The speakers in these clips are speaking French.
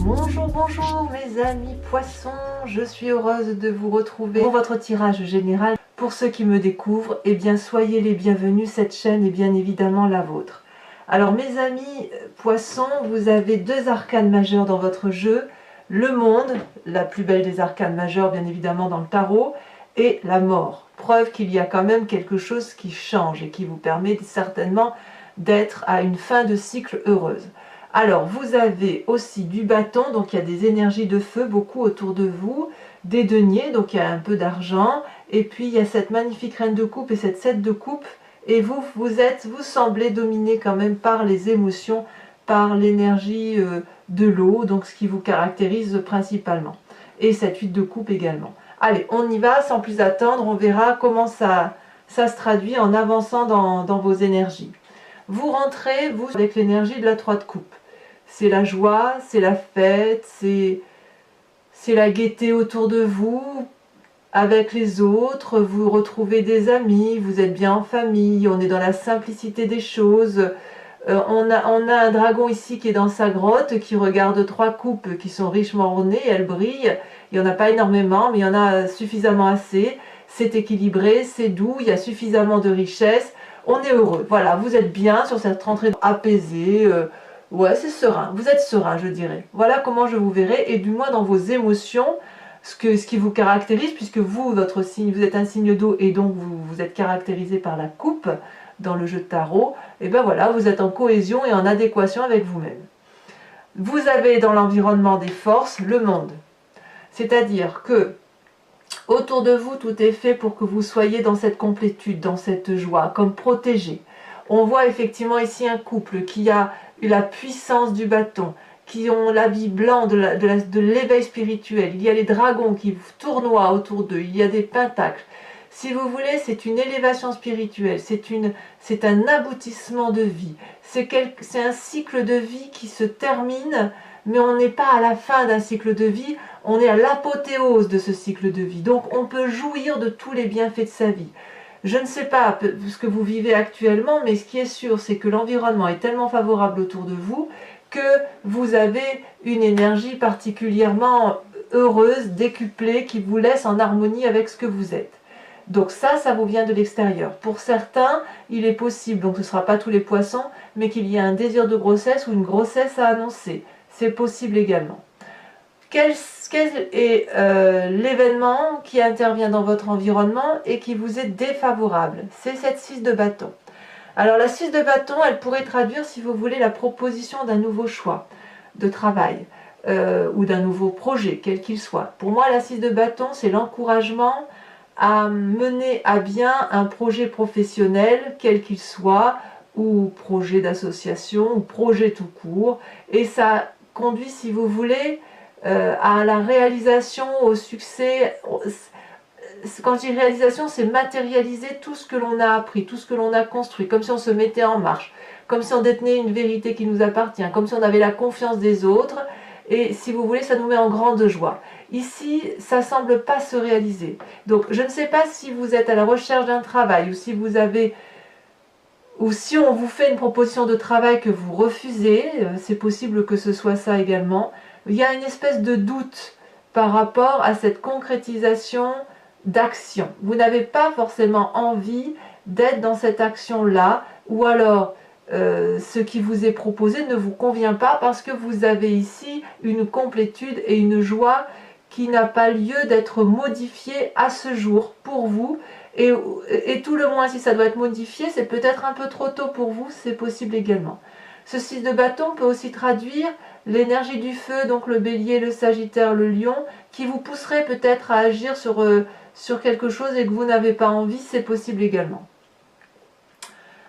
Bonjour, bonjour mes amis poissons, je suis heureuse de vous retrouver pour votre tirage général. Pour ceux qui me découvrent, eh bien soyez les bienvenus, cette chaîne est bien évidemment la vôtre. Alors mes amis poissons, vous avez deux arcanes majeures dans votre jeu, le monde, la plus belle des arcanes majeures bien évidemment dans le tarot, et la mort. Preuve qu'il y a quand même quelque chose qui change et qui vous permet certainement d'être à une fin de cycle heureuse. Alors, vous avez aussi du bâton, donc il y a des énergies de feu beaucoup autour de vous, des deniers, donc il y a un peu d'argent, et puis il y a cette magnifique reine de coupe et cette 7 de coupe, et vous semblez dominé quand même par les émotions, par l'énergie de l'eau, donc ce qui vous caractérise principalement. Et cette 8 de coupe également. Allez, on y va, sans plus attendre, on verra comment ça se traduit en avançant dans vos énergies. Vous rentrez, vous, avec l'énergie de la 3 de coupe. C'est la joie, c'est la fête, c'est la gaieté autour de vous, avec les autres, vous retrouvez des amis, vous êtes bien en famille, on est dans la simplicité des choses. On a un dragon ici qui est dans sa grotte, qui regarde 3 coupes qui sont richement ornées, elles brillent. Il n'y en a pas énormément, mais il y en a suffisamment assez. C'est équilibré, c'est doux, il y a suffisamment de richesse. On est heureux, voilà, vous êtes bien sur cette rentrée apaisée. Ouais, c'est serein, vous êtes serein, je dirais. Voilà comment je vous verrai, et du moins dans vos émotions, ce qui vous caractérise, puisque vous, votre signe, vous êtes un signe d'eau, et donc vous êtes caractérisé par la coupe dans le jeu de tarot, et bien voilà, vous êtes en cohésion et en adéquation avec vous-même. Vous avez dans l'environnement des forces le monde, c'est-à-dire que autour de vous, tout est fait pour que vous soyez dans cette complétude, dans cette joie, comme protégé. On voit effectivement ici un couple qui a eu la puissance du bâton, qui ont l'habit blanc de l'éveil spirituel. Il y a les dragons qui tournoient autour d'eux, il y a des pentacles. Si vous voulez, c'est une élévation spirituelle, c'est un aboutissement de vie. C'est un cycle de vie qui se termine, mais on n'est pas à la fin d'un cycle de vie, on est à l'apothéose de ce cycle de vie. Donc on peut jouir de tous les bienfaits de sa vie. Je ne sais pas ce que vous vivez actuellement, mais ce qui est sûr, c'est que l'environnement est tellement favorable autour de vous que vous avez une énergie particulièrement heureuse, décuplée, qui vous laisse en harmonie avec ce que vous êtes. Donc ça vous vient de l'extérieur. Pour certains, il est possible, donc ce ne sera pas tous les poissons, mais qu'il y ait un désir de grossesse ou une grossesse à annoncer. C'est possible également. Quel est l'événement qui intervient dans votre environnement et qui vous est défavorable? C'est cette 6 de bâton. Alors la 6 de bâton, elle pourrait traduire, si vous voulez, la proposition d'un nouveau choix de travail ou d'un nouveau projet, quel qu'il soit. Pour moi, la 6 de bâton, c'est l'encouragement à mener à bien un projet professionnel, quel qu'il soit, ou projet d'association, ou projet tout court. Et ça conduit, si vous voulez, à la réalisation, au succès. Quand je dis réalisation, c'est matérialiser tout ce que l'on a appris, tout ce que l'on a construit, comme si on se mettait en marche, comme si on détenait une vérité qui nous appartient, comme si on avait la confiance des autres, et si vous voulez, ça nous met en grande joie. Ici, ça ne semble pas se réaliser. Donc, je ne sais pas si vous êtes à la recherche d'un travail, ou si vous avez, ou si on vous fait une proposition de travail que vous refusez, c'est possible que ce soit ça également. Il y a une espèce de doute par rapport à cette concrétisation d'action. Vous n'avez pas forcément envie d'être dans cette action-là, ou alors ce qui vous est proposé ne vous convient pas parce que vous avez ici une complétude et une joie qui n'a pas lieu d'être modifiée à ce jour pour vous. Et tout le moins, si ça doit être modifié, c'est peut-être un peu trop tôt pour vous, c'est possible également. Ce 6 de bâton peut aussi traduire l'énergie du feu, donc le bélier, le sagittaire, le lion, qui vous pousserait peut-être à agir sur quelque chose et que vous n'avez pas envie, c'est possible également.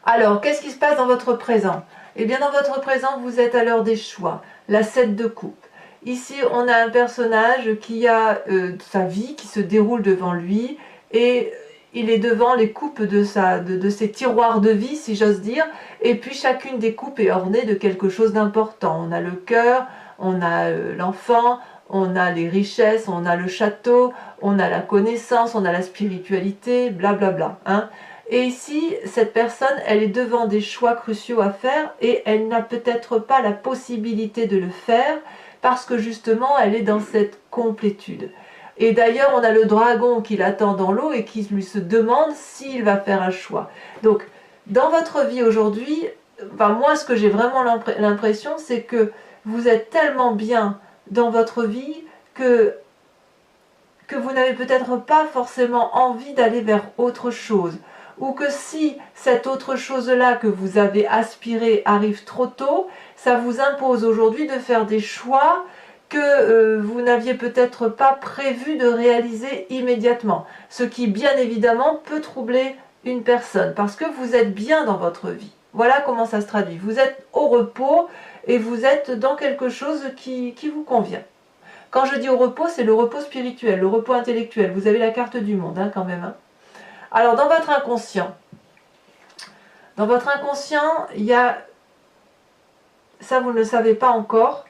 Alors, qu'est-ce qui se passe dans votre présent? Eh bien, dans votre présent, vous êtes à l'heure des choix, la 7 de coupe. Ici, on a un personnage qui a sa vie qui se déroule devant lui et il est devant les coupes de ses tiroirs de vie, si j'ose dire, et puis chacune des coupes est ornée de quelque chose d'important. On a le cœur, on a l'enfant, on a les richesses, on a le château, on a la connaissance, on a la spiritualité, blablabla. Hein. Et ici, cette personne, elle est devant des choix cruciaux à faire et elle n'a peut-être pas la possibilité de le faire parce que justement elle est dans cette complétude. Et d'ailleurs on a le dragon qui l'attend dans l'eau et qui lui se demande s'il va faire un choix. Donc dans votre vie aujourd'hui, enfin, moi ce que j'ai vraiment l'impression, c'est que vous êtes tellement bien dans votre vie que vous n'avez peut-être pas forcément envie d'aller vers autre chose. Ou que si cette autre chose-là que vous avez aspiré arrive trop tôt, ça vous impose aujourd'hui de faire des choix que vous n'aviez peut-être pas prévu de réaliser immédiatement. Ce qui, bien évidemment, peut troubler une personne, parce que vous êtes bien dans votre vie. Voilà comment ça se traduit. Vous êtes au repos et vous êtes dans quelque chose qui vous convient. Quand je dis au repos, c'est le repos spirituel, le repos intellectuel. Vous avez la carte du monde, hein, quand même. Hein. Alors, dans votre inconscient, il y a, ça vous ne le savez pas encore,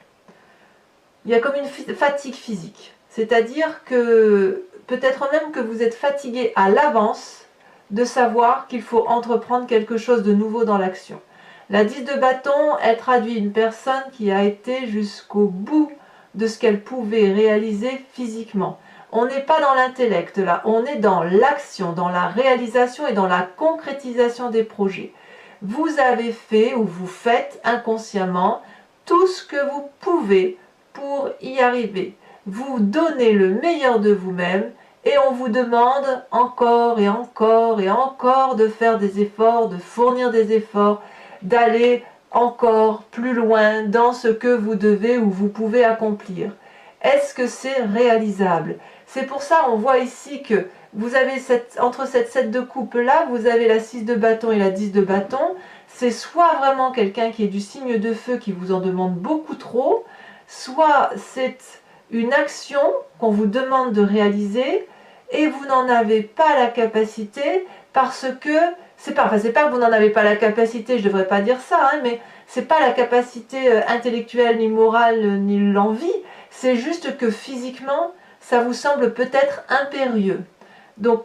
il y a comme une fatigue physique. C'est-à-dire que, peut-être même que vous êtes fatigué à l'avance de savoir qu'il faut entreprendre quelque chose de nouveau dans l'action. La 10 de bâton, elle traduit une personne qui a été jusqu'au bout de ce qu'elle pouvait réaliser physiquement. On n'est pas dans l'intellect là, on est dans l'action, dans la réalisation et dans la concrétisation des projets. Vous avez fait ou vous faites inconsciemment tout ce que vous pouvez pour y arriver. Vous donnez le meilleur de vous-même et on vous demande encore et encore et encore de faire des efforts, de fournir des efforts, d'aller encore plus loin dans ce que vous devez ou vous pouvez accomplir. Est-ce que c'est réalisable? C'est pour ça on voit ici que vous avez entre cette 7 de coupe là, vous avez la 6 de bâton et la 10 de bâton. C'est soit vraiment quelqu'un qui est du signe de feu qui vous en demande beaucoup trop, soit c'est une action qu'on vous demande de réaliser et vous n'en avez pas la capacité parce que c'est pas que vous n'en avez pas la capacité, je ne devrais pas dire ça, hein, mais c'est pas la capacité intellectuelle ni morale ni l'envie, c'est juste que physiquement ça vous semble peut-être impérieux. Donc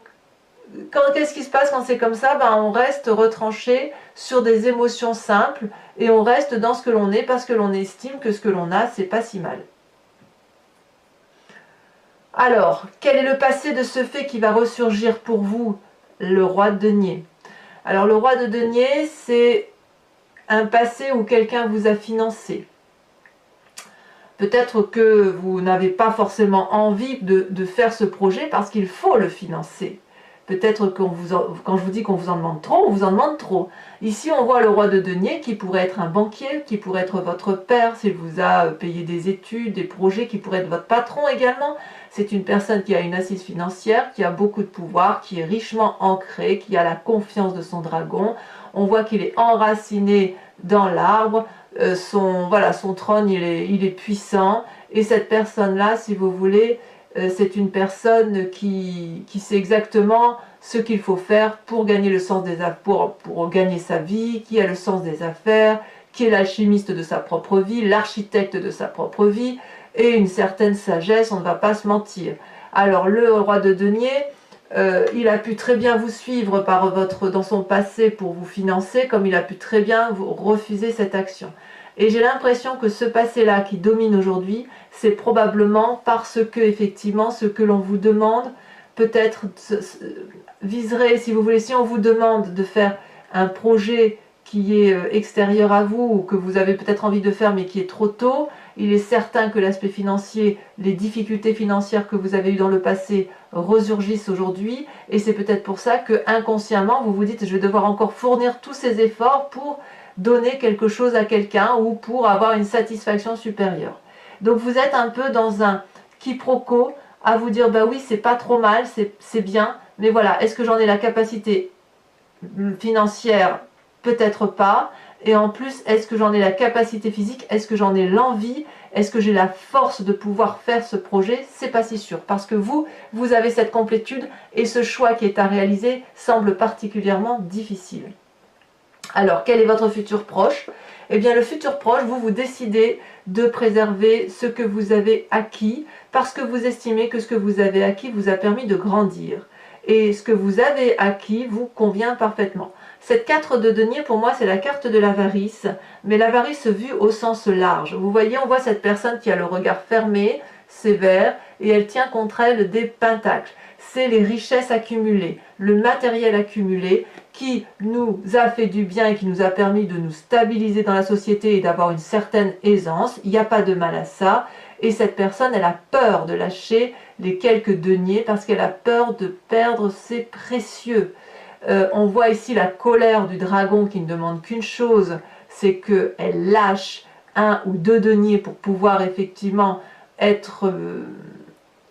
qu'est-ce qui se passe quand c'est comme ça? On reste retranché sur des émotions simples et on reste dans ce que l'on est parce que l'on estime que ce que l'on a c'est pas si mal. Alors, quel est le passé de ce fait qui va ressurgir pour vous? Le roi de denier. Alors le roi de denier, c'est un passé où quelqu'un vous a financé. Peut-être que vous n'avez pas forcément envie de faire ce projet parce qu'il faut le financer. Peut-être que quand je vous dis qu'on vous en demande trop, on vous en demande trop. Ici, on voit le roi de denier qui pourrait être un banquier, qui pourrait être votre père s'il vous a payé des études, des projets, qui pourrait être votre patron également. C'est une personne qui a une assise financière, qui a beaucoup de pouvoir, qui est richement ancrée, qui a la confiance de son dragon. On voit qu'il est enraciné dans l'arbre. Son trône, il est puissant. Et cette personne-là, si vous voulez, c'est une personne qui sait exactement ce qu'il faut faire pour gagner le sens des affaires, pour gagner sa vie, qui a le sens des affaires, qui est l'alchimiste de sa propre vie, l'architecte de sa propre vie, et une certaine sagesse, on ne va pas se mentir. Alors le roi de denier, il a pu très bien vous suivre dans son passé pour vous financer, comme il a pu très bien vous refuser cette action. Et j'ai l'impression que ce passé-là qui domine aujourd'hui, c'est probablement parce que, effectivement, ce que l'on vous demande, peut-être viserait, si vous voulez, si on vous demande de faire un projet qui est extérieur à vous, ou que vous avez peut-être envie de faire mais qui est trop tôt, il est certain que l'aspect financier, les difficultés financières que vous avez eues dans le passé resurgissent aujourd'hui, et c'est peut-être pour ça que inconsciemment vous vous dites je vais devoir encore fournir tous ces efforts pour donner quelque chose à quelqu'un ou pour avoir une satisfaction supérieure. Donc vous êtes un peu dans un quiproquo à vous dire bah oui c'est pas trop mal, c'est bien, mais voilà, est-ce que j'en ai la capacité financière? Peut-être pas. Et en plus, est-ce que j'en ai la capacité physique? Est-ce que j'en ai l'envie? Est-ce que j'ai la force de pouvoir faire ce projet? C'est pas si sûr. Parce que vous avez cette complétude et ce choix qui est à réaliser semble particulièrement difficile. Alors, quel est votre futur proche? Eh bien, le futur proche, vous décidez de préserver ce que vous avez acquis parce que vous estimez que ce que vous avez acquis vous a permis de grandir. et ce que vous avez acquis vous convient parfaitement. Cette 4 de denier, pour moi, c'est la carte de l'avarice, mais l'avarice vue au sens large. Vous voyez, on voit cette personne qui a le regard fermé, sévère, et elle tient contre elle des pentacles. C'est les richesses accumulées, le matériel accumulé qui nous a fait du bien et qui nous a permis de nous stabiliser dans la société et d'avoir une certaine aisance. Il n'y a pas de mal à ça. Et cette personne, elle a peur de lâcher les quelques deniers parce qu'elle a peur de perdre ses précieux. On voit ici la colère du dragon qui ne demande qu'une chose, c'est qu'elle lâche 1 ou 2 deniers pour pouvoir effectivement être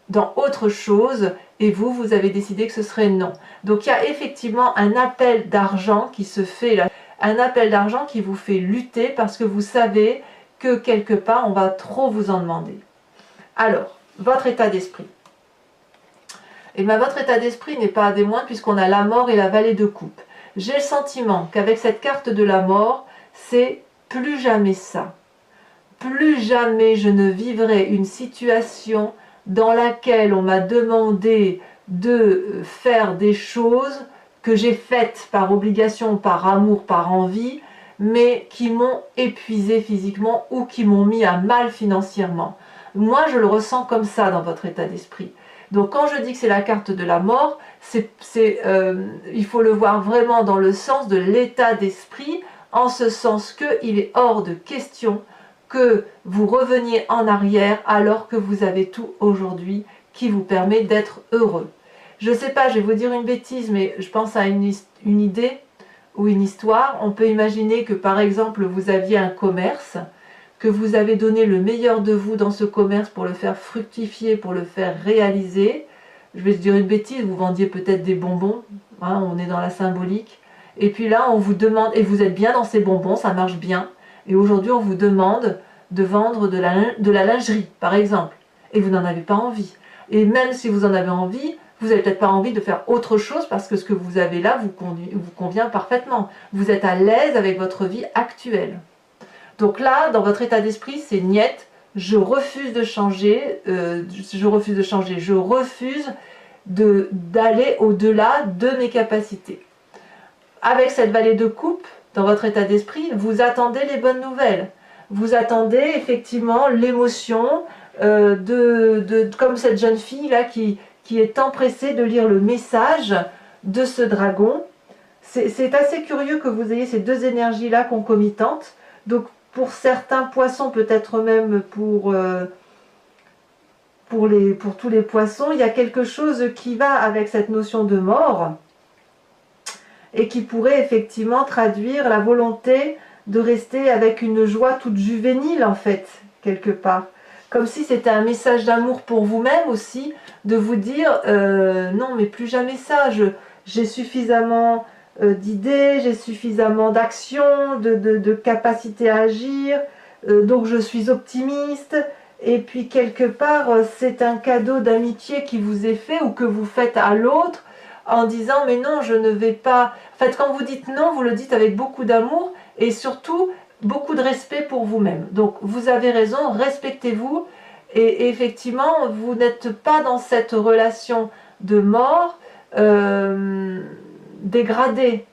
dans autre chose, et vous avez décidé que ce serait non. Donc il y a effectivement un appel d'argent qui se fait là, un appel d'argent qui vous fait lutter parce que vous savez que quelque part on va trop vous en demander. Alors, votre état d'esprit. Et bien votre état d'esprit n'est pas des moindres puisqu'on a la mort et la vallée de coupe. J'ai le sentiment qu'avec cette carte de la mort, c'est plus jamais ça. Plus jamais je ne vivrai une situation dans laquelle on m'a demandé de faire des choses que j'ai faites par obligation, par amour, par envie, mais qui m'ont épuisé physiquement ou qui m'ont mis à mal financièrement. Moi, je le ressens comme ça dans votre état d'esprit. Donc quand je dis que c'est la carte de la mort, il faut le voir vraiment dans le sens de l'état d'esprit, en ce sens qu'il est hors de question que vous reveniez en arrière alors que vous avez tout aujourd'hui qui vous permet d'être heureux. Je ne sais pas, je vais vous dire une bêtise, mais je pense à une idée ou une histoire. On peut imaginer que par exemple vous aviez un commerce, que vous avez donné le meilleur de vous dans ce commerce pour le faire fructifier, pour le faire réaliser. Je vais te dire une bêtise, vous vendiez peut-être des bonbons, hein, on est dans la symbolique. Et puis là, on vous demande, et vous êtes bien dans ces bonbons, ça marche bien. Et aujourd'hui, on vous demande de vendre de la lingerie, par exemple. Et vous n'en avez pas envie. Et même si vous en avez envie, vous n'avez peut-être pas envie de faire autre chose parce que ce que vous avez là vous convient parfaitement. Vous êtes à l'aise avec votre vie actuelle. Donc là, dans votre état d'esprit, c'est niet, je refuse de changer, je refuse d'aller au-delà de mes capacités. Avec cette vallée de coupe, dans votre état d'esprit, vous attendez les bonnes nouvelles. Vous attendez effectivement l'émotion comme cette jeune fille là qui est empressée de lire le message de ce dragon. C'est assez curieux que vous ayez ces deux énergies là concomitantes. Donc pour certains poissons, peut-être même pour tous les poissons, il y a quelque chose qui va avec cette notion de mort et qui pourrait effectivement traduire la volonté de rester avec une joie toute juvénile en fait, quelque part. Comme si c'était un message d'amour pour vous-même aussi, de vous dire non mais plus jamais ça, j'ai suffisamment d'idées, j'ai suffisamment d'actions, de capacité à agir, donc je suis optimiste, et puis quelque part c'est un cadeau d'amitié qui vous est fait ou que vous faites à l'autre en disant mais non je ne vais pas, en fait quand vous dites non vous le dites avec beaucoup d'amour et surtout beaucoup de respect pour vous-même. Donc vous avez raison, respectez-vous et effectivement vous n'êtes pas dans cette relation de mort dégradée.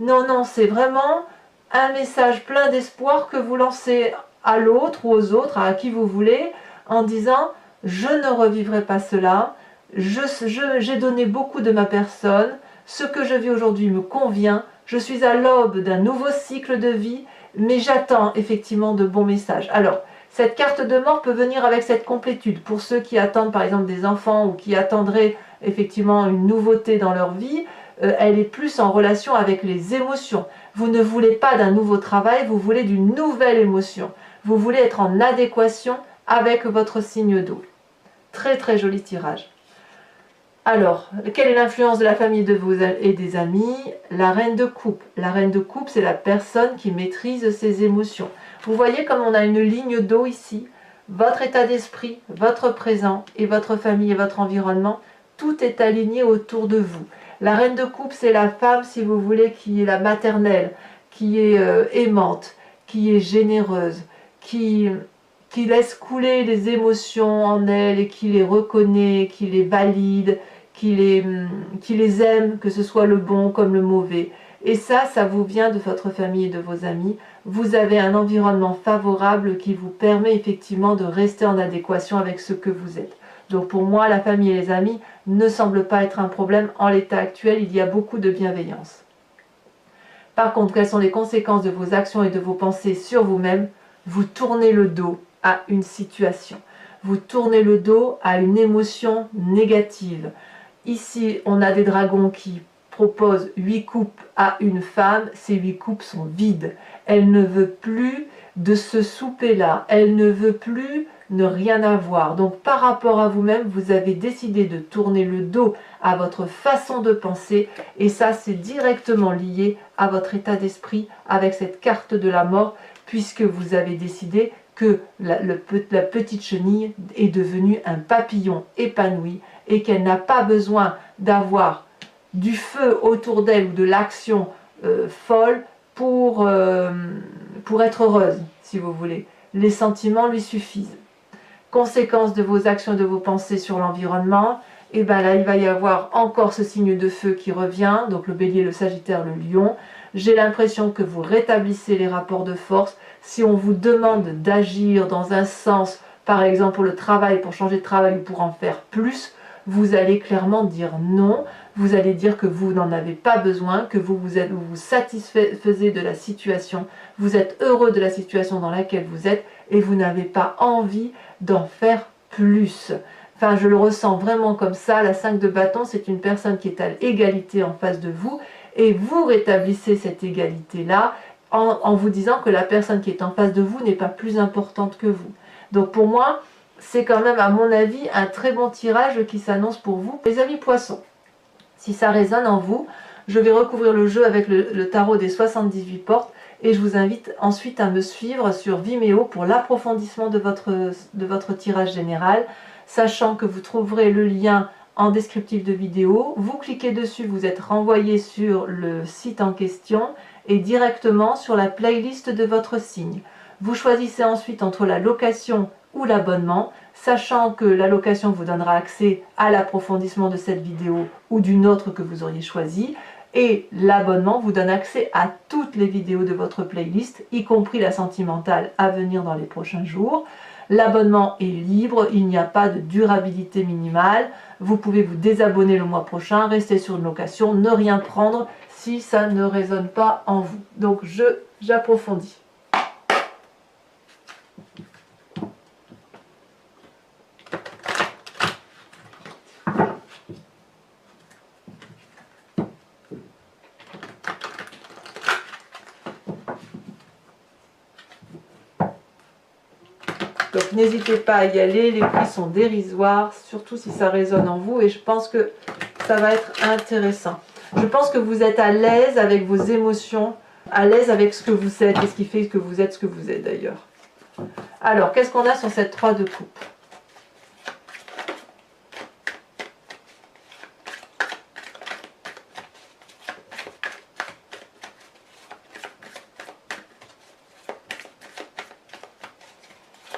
Non, non, c'est vraiment un message plein d'espoir que vous lancez à l'autre ou aux autres, à qui vous voulez, en disant je ne revivrai pas cela, j'ai donné beaucoup de ma personne, ce que je vis aujourd'hui me convient, je suis à l'aube d'un nouveau cycle de vie, mais j'attends effectivement de bons messages. Alors, cette carte de mort peut venir avec cette complétude. Pour ceux qui attendent par exemple des enfants ou qui attendraient effectivement une nouveauté dans leur vie, elle est plus en relation avec les émotions. Vous ne voulez pas d'un nouveau travail, vous voulez d'une nouvelle émotion. Vous voulez être en adéquation avec votre signe d'eau. Très très joli tirage. Alors, quelle est l'influence de la famille et des amis? La reine de coupe. La reine de coupe, c'est la personne qui maîtrise ses émotions. Vous voyez comme on a une ligne d'eau ici. Votre état d'esprit, votre présent et votre famille et votre environnement, tout est aligné autour de vous. La reine de coupe, c'est la femme, si vous voulez, qui est la maternelle, qui est aimante, qui est généreuse, qui laisse couler les émotions en elle et qui les reconnaît, qui les valide, qui les aiment, que ce soit le bon comme le mauvais. Et ça vous vient de votre famille et de vos amis. Vous avez un environnement favorable qui vous permet effectivement de rester en adéquation avec ce que vous êtes. Donc pour moi, la famille et les amis ne semblent pas être un problème. En l'état actuel, il y a beaucoup de bienveillance. Par contre, quelles sont les conséquences de vos actions et de vos pensées sur vous-même? Vous tournez le dos à une situation. Vous tournez le dos à une émotion négative. Ici, on a des dragons qui proposent 8 coupes à une femme. Ces 8 coupes sont vides. Elle ne veut plus de ce souper-là. Elle ne veut plus ne rien avoir. Donc, par rapport à vous-même, vous avez décidé de tourner le dos à votre façon de penser. Et ça, c'est directement lié à votre état d'esprit avec cette carte de la mort, puisque vous avez décidé que la petite chenille est devenue un papillon épanoui et qu'elle n'a pas besoin d'avoir du feu autour d'elle ou de l'action folle pour être heureuse, si vous voulez. Les sentiments lui suffisent. Conséquence de vos actions et de vos pensées sur l'environnement, et bien là, il va y avoir encore ce signe de feu qui revient, donc le bélier, le sagittaire, le lion. J'ai l'impression que vous rétablissez les rapports de force. Si on vous demande d'agir dans un sens, par exemple pour le travail, pour changer de travail ou pour en faire plus, vous allez clairement dire non. Vous allez dire que vous n'en avez pas besoin, que vous vous satisfaisez de la situation, vous êtes heureux de la situation dans laquelle vous êtes et vous n'avez pas envie d'en faire plus. Enfin, je le ressens vraiment comme ça. La 5 de bâton, c'est une personne qui est à l'égalité en face de vous et vous rétablissez cette égalité-là en vous disant que la personne qui est en face de vous n'est pas plus importante que vous. Donc pour moi, c'est quand même à mon avis un très bon tirage qui s'annonce pour vous. Les amis poissons, si ça résonne en vous, je vais recouvrir le jeu avec le tarot des 78 portes et je vous invite ensuite à me suivre sur Vimeo pour l'approfondissement de votre tirage général, sachant que vous trouverez le lien en descriptif de vidéo. Vous cliquez dessus, vous êtes renvoyé sur le site en question et directement sur la playlist de votre signe. Vous choisissez ensuite entre la location ou l'abonnement, sachant que la location vous donnera accès à l'approfondissement de cette vidéo ou d'une autre que vous auriez choisie, et l'abonnement vous donne accès à toutes les vidéos de votre playlist, y compris la sentimentale à venir dans les prochains jours. L'abonnement est libre, il n'y a pas de durabilité minimale, vous pouvez vous désabonner le mois prochain, rester sur une location, ne rien prendre si ça ne résonne pas en vous. Donc j'approfondis. Donc n'hésitez pas à y aller, les prix sont dérisoires, surtout si ça résonne en vous et je pense que ça va être intéressant. Je pense que vous êtes à l'aise avec vos émotions, à l'aise avec ce que vous êtes et ce qui fait que vous êtes ce que vous êtes d'ailleurs. Alors, qu'est-ce qu'on a sur cette 3 de coupe?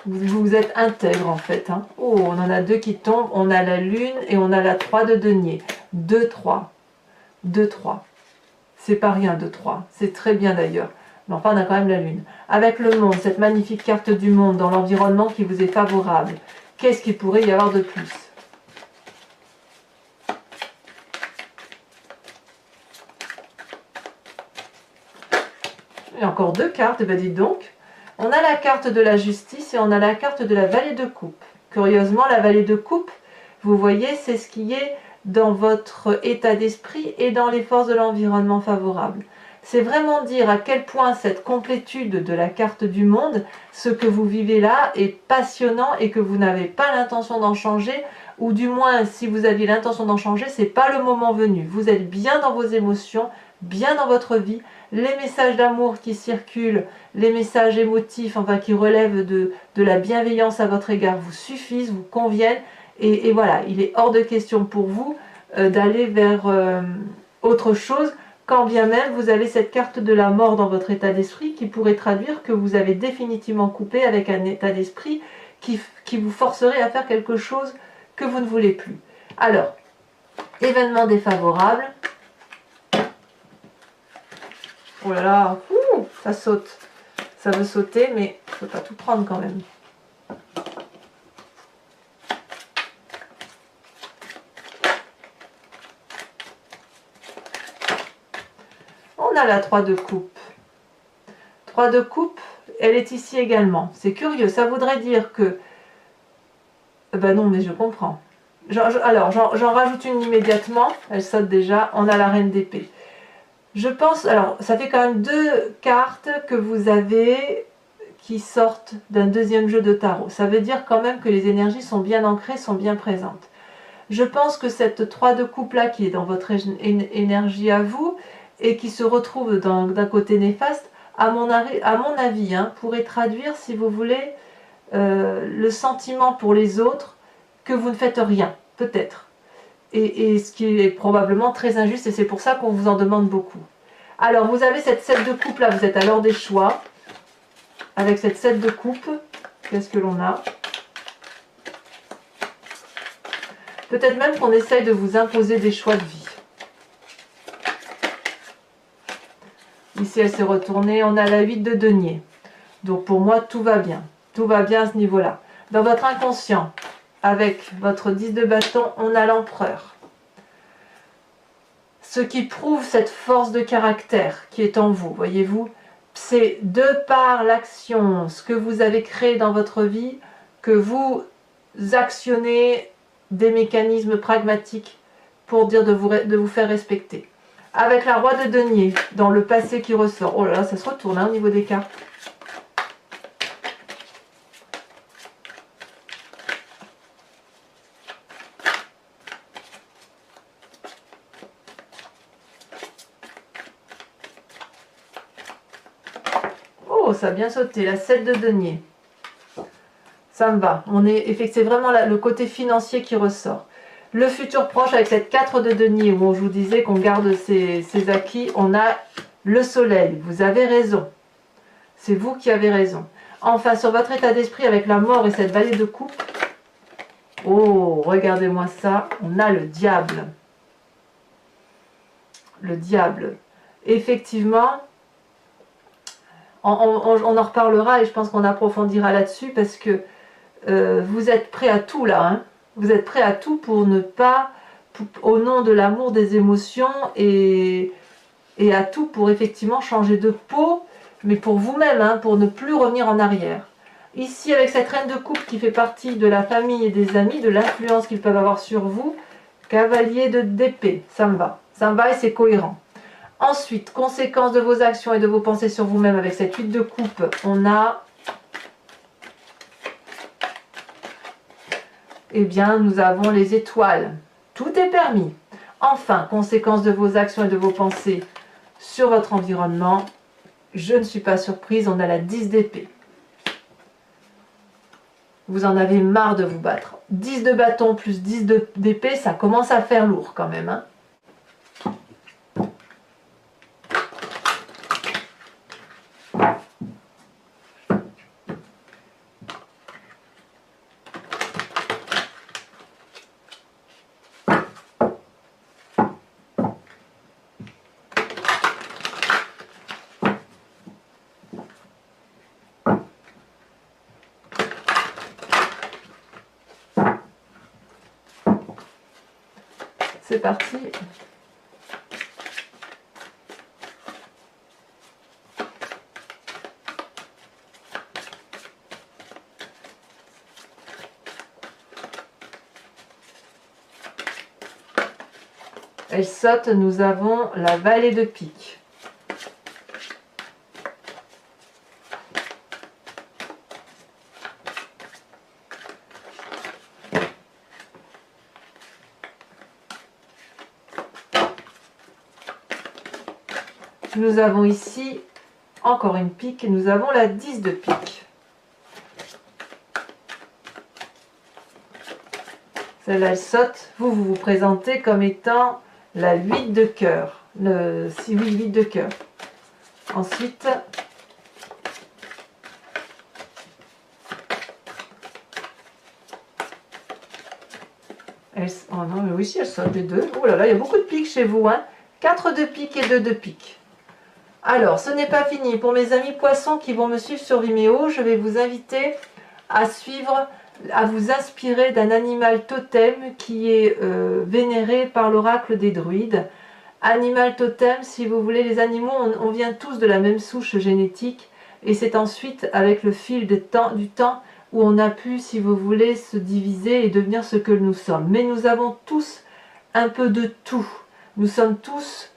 Vous êtes intègre en fait. Hein. Oh, on en a 2 qui tombent. On a la lune et on a la 3 de denier. 2, 3. 2, 3. C'est pas rien, 2, 3. C'est très bien d'ailleurs. Mais enfin, on a quand même la lune. Avec le monde, cette magnifique carte du monde dans l'environnement qui vous est favorable. Qu'est-ce qu'il pourrait y avoir de plus? Il y a encore 2 cartes, ben dites donc. On a la carte de la justice et on a la carte de la vallée de coupe. Curieusement, la vallée de coupe, vous voyez, c'est ce qui est dans votre état d'esprit et dans les forces de l'environnement favorable. C'est vraiment dire à quel point cette complétude de la carte du monde, ce que vous vivez là, est passionnant et que vous n'avez pas l'intention d'en changer, ou du moins, si vous aviez l'intention d'en changer, c'est pas le moment venu. Vous êtes bien dans vos émotions, bien dans votre vie. Les messages d'amour qui circulent, les messages émotifs, enfin qui relèvent de la bienveillance à votre égard vous suffisent, vous conviennent. Et voilà, il est hors de question pour vous d'aller vers autre chose, quand bien même vous avez cette carte de la mort dans votre état d'esprit qui pourrait traduire que vous avez définitivement coupé avec un état d'esprit qui vous forcerait à faire quelque chose que vous ne voulez plus. Alors, Événement défavorable. Oh là là, ça saute. Ça veut sauter, mais je ne peux pas tout prendre quand même. On a la 3 de coupe. 3 de coupe, elle est ici également. C'est curieux, ça voudrait dire que... Ben non, mais je comprends. Alors, j'en rajoute une immédiatement. Elle saute déjà. On a la reine d'épée. Je pense... Alors, ça fait quand même 2 cartes que vous avez qui sortent d'un deuxième jeu de tarot. Ça veut dire quand même que les énergies sont bien ancrées, sont bien présentes. Je pense que cette 3 de coupe là qui est dans votre énergie à vous et qui se retrouve d'un côté néfaste, à mon avis, hein, pourrait traduire, si vous voulez, le sentiment pour les autres que vous ne faites rien, peut-être. Et ce qui est probablement très injuste, et c'est pour ça qu'on vous en demande beaucoup. Alors, vous avez cette 7 de coupe là, vous êtes à l'heure des choix. Avec cette 7 de coupe, qu'est-ce que l'on a? Peut-être même qu'on essaye de vous imposer des choix de vie. Ici, elle s'est retournée. On a la 8 de denier. Donc, pour moi, tout va bien. Tout va bien à ce niveau-là. Dans votre inconscient, avec votre 10 de bâton, on a l'empereur. Ce qui prouve cette force de caractère qui est en vous, voyez-vous, c'est de par l'action, ce que vous avez créé dans votre vie, que vous actionnez des mécanismes pragmatiques pour dire de vous faire respecter. Avec la roi de denier, dans le passé qui ressort. Oh là là, ça se retourne hein, au niveau des cartes. Oh, ça a bien sauté, la 7 de denier. Ça me va. C'est vraiment le côté financier qui ressort. Le futur proche avec cette 4 de denier où je vous disais qu'on garde ses acquis, on a le soleil. Vous avez raison. C'est vous qui avez raison. Enfin, sur votre état d'esprit avec la mort et cette vallée de coupe, oh, regardez-moi ça, on a le diable. Le diable. Effectivement, on en reparlera et je pense qu'on approfondira là-dessus parce que vous êtes prêt à tout là, hein. Vous êtes prêt à tout pour ne pas, au nom de l'amour, des émotions et à tout pour effectivement changer de peau, mais pour vous-même, hein, pour ne plus revenir en arrière. Ici, avec cette reine de coupe qui fait partie de la famille et des amis, de l'influence qu'ils peuvent avoir sur vous, cavalier d'épée, ça me va. Ça me va et c'est cohérent. Ensuite, conséquence de vos actions et de vos pensées sur vous-même avec cette 8 de coupe, on a... Eh bien, nous avons les étoiles. Tout est permis. Enfin, conséquence de vos actions et de vos pensées sur votre environnement, je ne suis pas surprise, on a la 10 d'épée. Vous en avez marre de vous battre. 10 de bâton plus 10 d'épée, ça commence à faire lourd quand même. Hein. C'est parti. Elle saute, nous avons la vallée de pique. Nous avons ici encore une pique et nous avons la 10 de pique. Celle-là, elle saute. Vous vous présentez comme étant la 8 de cœur. Oui, 8 de cœur. Ensuite, Oh non, mais oui, si, elles sautent les deux. Oh là là, il y a beaucoup de piques chez vous, hein. 4 de pique et 2 de pique. Alors, ce n'est pas fini. Pour mes amis poissons qui vont me suivre sur Vimeo, je vais vous inviter à suivre, à vous inspirer d'un animal totem qui est vénéré par l'oracle des druides. Animal totem, si vous voulez, les animaux, on vient tous de la même souche génétique, et c'est ensuite, avec le fil du temps, où on a pu, si vous voulez, se diviser et devenir ce que nous sommes. Mais nous avons tous un peu de tout. Nous sommes tous,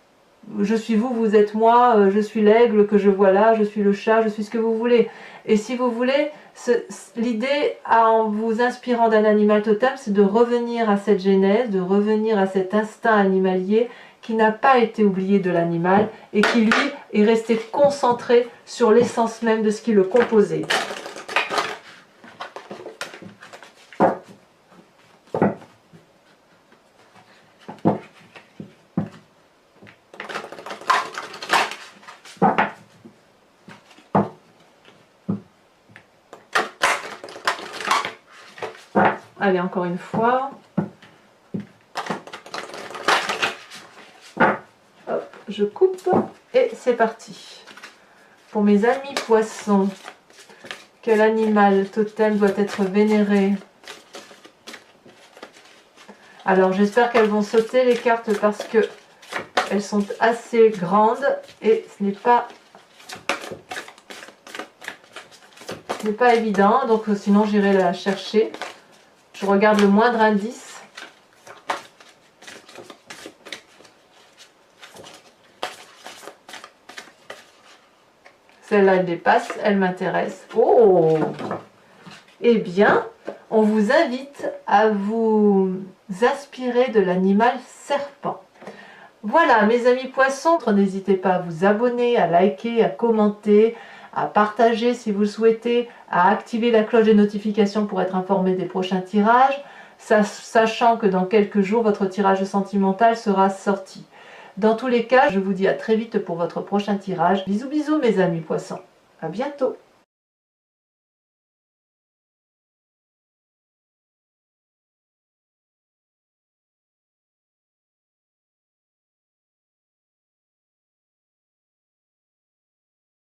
je suis vous, vous êtes moi, je suis l'aigle que je vois là, je suis le chat, je suis ce que vous voulez. Et si vous voulez, l'idée, en vous inspirant d'un animal totem, c'est de revenir à cette genèse, de revenir à cet instinct animalier qui n'a pas été oublié de l'animal et qui, lui, est resté concentré sur l'essence même de ce qui le composait. Allez, encore une fois. Hop, je coupe et c'est parti. Pour mes amis poissons, quel animal totem doit être vénéré? Alors, j'espère qu'elles vont sauter les cartes parce que elles sont assez grandes et ce n'est pas évident. Donc, sinon, j'irai la chercher. Je regarde le moindre indice. Celle-là, elle dépasse, elle m'intéresse. Oh! Eh bien, on vous invite à vous inspirer de l'animal serpent. Voilà, mes amis poissons, n'hésitez pas à vous abonner, à liker, à commenter, à partager si vous le souhaitez, à activer la cloche des notifications pour être informé des prochains tirages, sachant que dans quelques jours, votre tirage sentimental sera sorti. Dans tous les cas, je vous dis à très vite pour votre prochain tirage. Bisous bisous mes amis poissons, à bientôt.